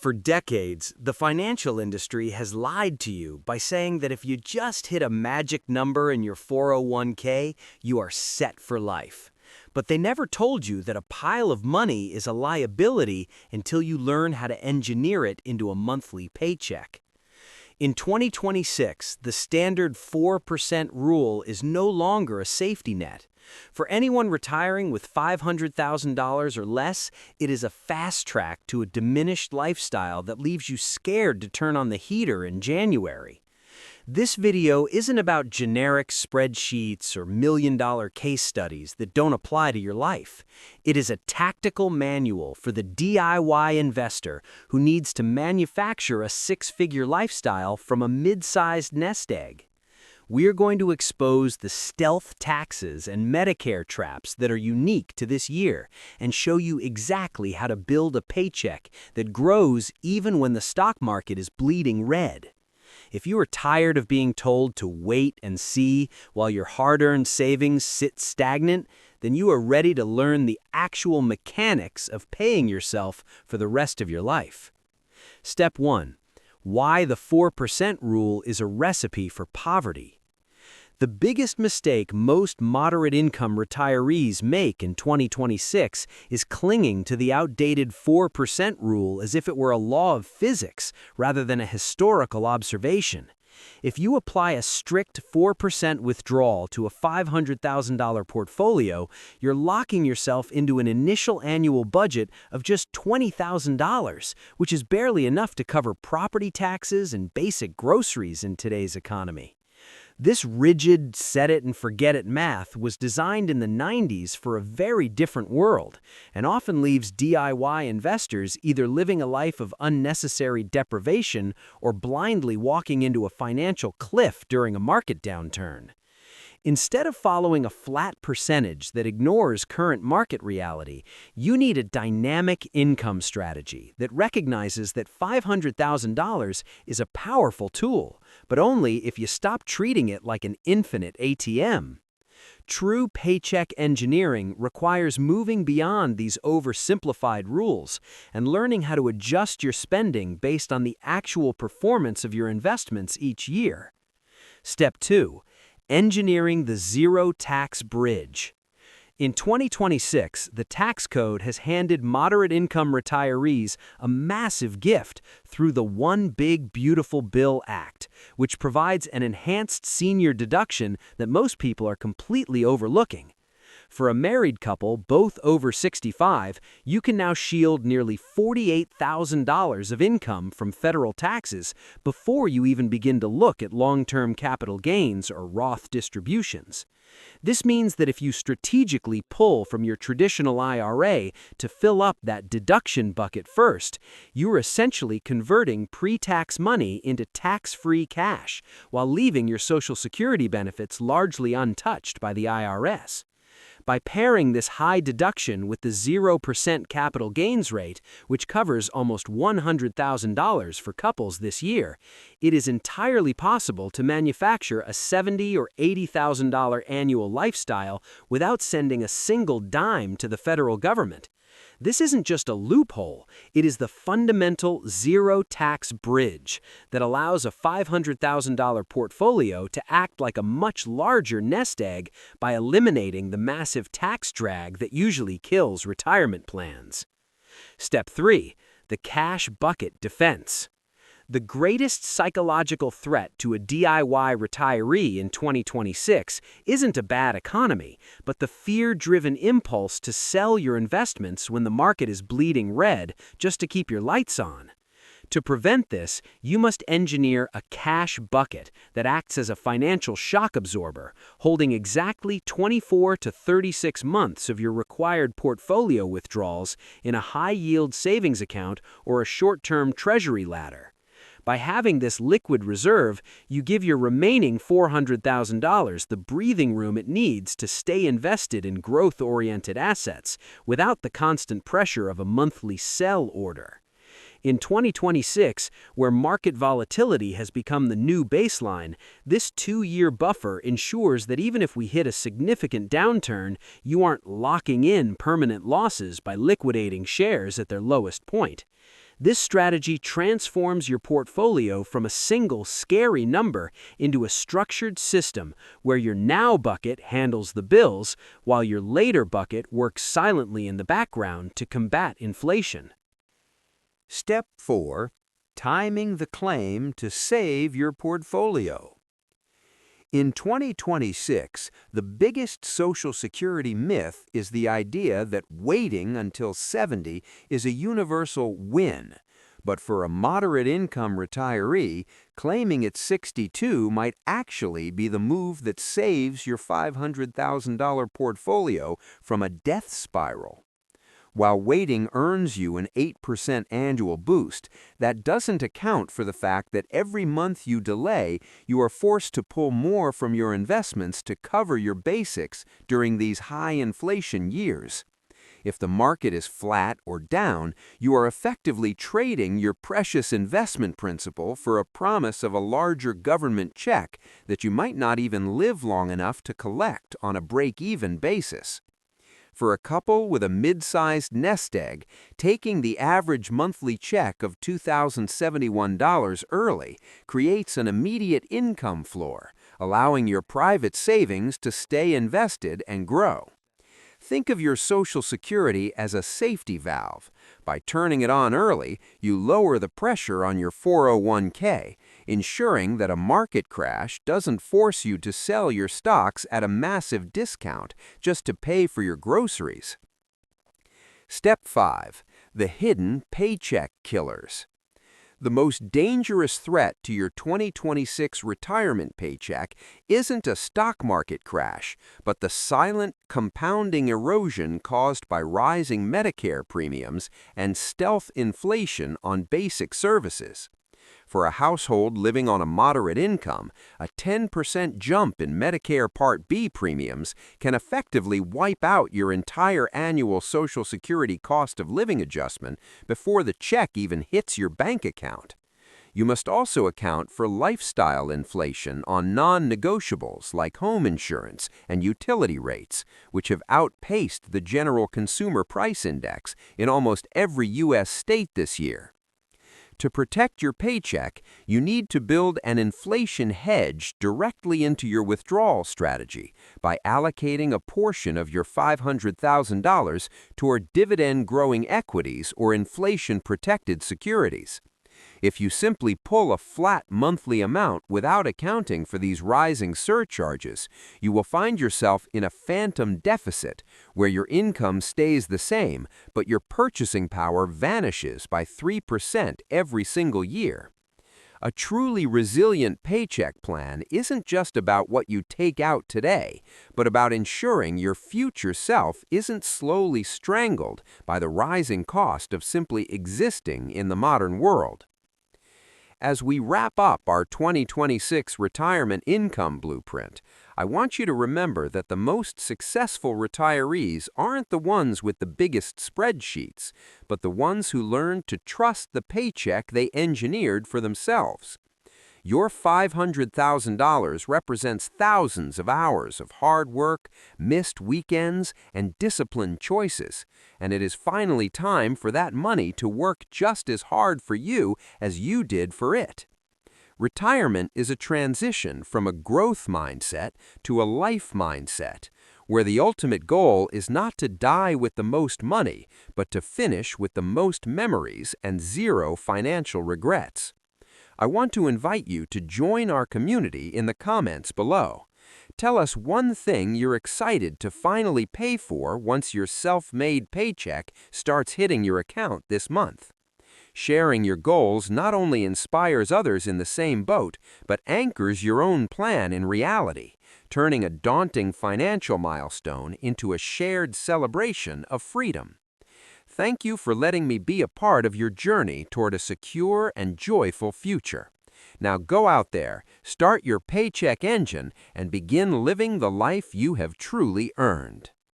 For decades, the financial industry has lied to you by saying that if you just hit a magic number in your 401k, you are set for life. But they never told you that a pile of money is a liability until you learn how to engineer it into a monthly paycheck. In 2026, the standard 4% rule is no longer a safety net. For anyone retiring with $500,000 or less, it is a fast track to a diminished lifestyle that leaves you scared to turn on the heater in January. This video isn't about generic spreadsheets or million-dollar case studies that don't apply to your life. It is a tactical manual for the DIY investor who needs to manufacture a six-figure lifestyle from a mid-sized nest egg. We're going to expose the stealth taxes and Medicare traps that are unique to this year and show you exactly how to build a paycheck that grows even when the stock market is bleeding red. If you are tired of being told to wait and see while your hard-earned savings sit stagnant, then you are ready to learn the actual mechanics of paying yourself for the rest of your life. Step 1. Why the 4% rule is a recipe for poverty. The biggest mistake most moderate-income retirees make in 2026 is clinging to the outdated 4% rule as if it were a law of physics rather than a historical observation. If you apply a strict 4% withdrawal to a $500,000 portfolio, you're locking yourself into an initial annual budget of just $20,000, which is barely enough to cover property taxes and basic groceries in today's economy. This rigid, set-it-and-forget-it math was designed in the 90s for a very different world, and often leaves DIY investors either living a life of unnecessary deprivation or blindly walking into a financial cliff during a market downturn. Instead of following a flat percentage that ignores current market reality, you need a dynamic income strategy that recognizes that $500,000 is a powerful tool, but only if you stop treating it like an infinite ATM. True paycheck engineering requires moving beyond these oversimplified rules and learning how to adjust your spending based on the actual performance of your investments each year. Step 2. Engineering the zero tax bridge. In 2026, the tax code has handed moderate-income retirees a massive gift through the One Big Beautiful Bill Act, which provides an enhanced senior deduction that most people are completely overlooking. For a married couple, both over 65, you can now shield nearly $48,000 of income from federal taxes before you even begin to look at long-term capital gains or Roth distributions. This means that if you strategically pull from your traditional IRA to fill up that deduction bucket first, you are essentially converting pre-tax money into tax-free cash while leaving your Social Security benefits largely untouched by the IRS. By pairing this high deduction with the 0% capital gains rate, which covers almost $100,000 for couples this year, it is entirely possible to manufacture a $70,000 or $80,000 annual lifestyle without sending a single dime to the federal government. This isn't just a loophole, it is the fundamental zero-tax bridge that allows a $500,000 portfolio to act like a much larger nest egg by eliminating the massive tax drag that usually kills retirement plans. Step 3. The cash bucket defense. The greatest psychological threat to a DIY retiree in 2026 isn't a bad economy, but the fear-driven impulse to sell your investments when the market is bleeding red just to keep your lights on. To prevent this, you must engineer a cash bucket that acts as a financial shock absorber, holding exactly 24 to 36 months of your required portfolio withdrawals in a high-yield savings account or a short-term treasury ladder. By having this liquid reserve, you give your remaining $400,000 the breathing room it needs to stay invested in growth-oriented assets without the constant pressure of a monthly sell order. In 2026, where market volatility has become the new baseline, this 2-year buffer ensures that even if we hit a significant downturn, you aren't locking in permanent losses by liquidating shares at their lowest point. This strategy transforms your portfolio from a single scary number into a structured system where your now bucket handles the bills while your later bucket works silently in the background to combat inflation. Step 4. Timing the claim to save your portfolio. In 2026, the biggest Social Security myth is the idea that waiting until 70 is a universal win. But for a moderate-income retiree, claiming at 62 might actually be the move that saves your $500,000 portfolio from a death spiral. While waiting earns you an 8% annual boost, that doesn't account for the fact that every month you delay, you are forced to pull more from your investments to cover your basics during these high inflation years. If the market is flat or down, you are effectively trading your precious investment principal for a promise of a larger government check that you might not even live long enough to collect on a break-even basis. For a couple with a mid-sized nest egg, taking the average monthly check of $2,071 early creates an immediate income floor, allowing your private savings to stay invested and grow. Think of your Social Security as a safety valve. By turning it on early, you lower the pressure on your 401k, ensuring that a market crash doesn't force you to sell your stocks at a massive discount just to pay for your groceries. Step 5. The hidden paycheck killers. The most dangerous threat to your 2026 retirement paycheck isn't a stock market crash, but the silent, compounding erosion caused by rising Medicare premiums and stealth inflation on basic services. For a household living on a moderate income, a 10% jump in Medicare Part B premiums can effectively wipe out your entire annual Social Security cost of living adjustment before the check even hits your bank account. You must also account for lifestyle inflation on non-negotiables like home insurance and utility rates, which have outpaced the General Consumer Price Index in almost every U.S. state this year. To protect your paycheck, you need to build an inflation hedge directly into your withdrawal strategy by allocating a portion of your $500,000 toward dividend-growing equities or inflation-protected securities. If you simply pull a flat monthly amount without accounting for these rising surcharges, you will find yourself in a phantom deficit where your income stays the same, but your purchasing power vanishes by 3% every single year. A truly resilient paycheck plan isn't just about what you take out today, but about ensuring your future self isn't slowly strangled by the rising cost of simply existing in the modern world. As we wrap up our 2026 retirement income blueprint, I want you to remember that the most successful retirees aren't the ones with the biggest spreadsheets, but the ones who learned to trust the paycheck they engineered for themselves. Your $500,000 represents thousands of hours of hard work, missed weekends, and disciplined choices, and it is finally time for that money to work just as hard for you as you did for it. Retirement is a transition from a growth mindset to a life mindset, where the ultimate goal is not to die with the most money, but to finish with the most memories and zero financial regrets. I want to invite you to join our community in the comments below. Tell us one thing you're excited to finally pay for once your self-made paycheck starts hitting your account this month. Sharing your goals not only inspires others in the same boat, but anchors your own plan in reality, turning a daunting financial milestone into a shared celebration of freedom. Thank you for letting me be a part of your journey toward a secure and joyful future. Now go out there, start your paycheck engine, and begin living the life you have truly earned.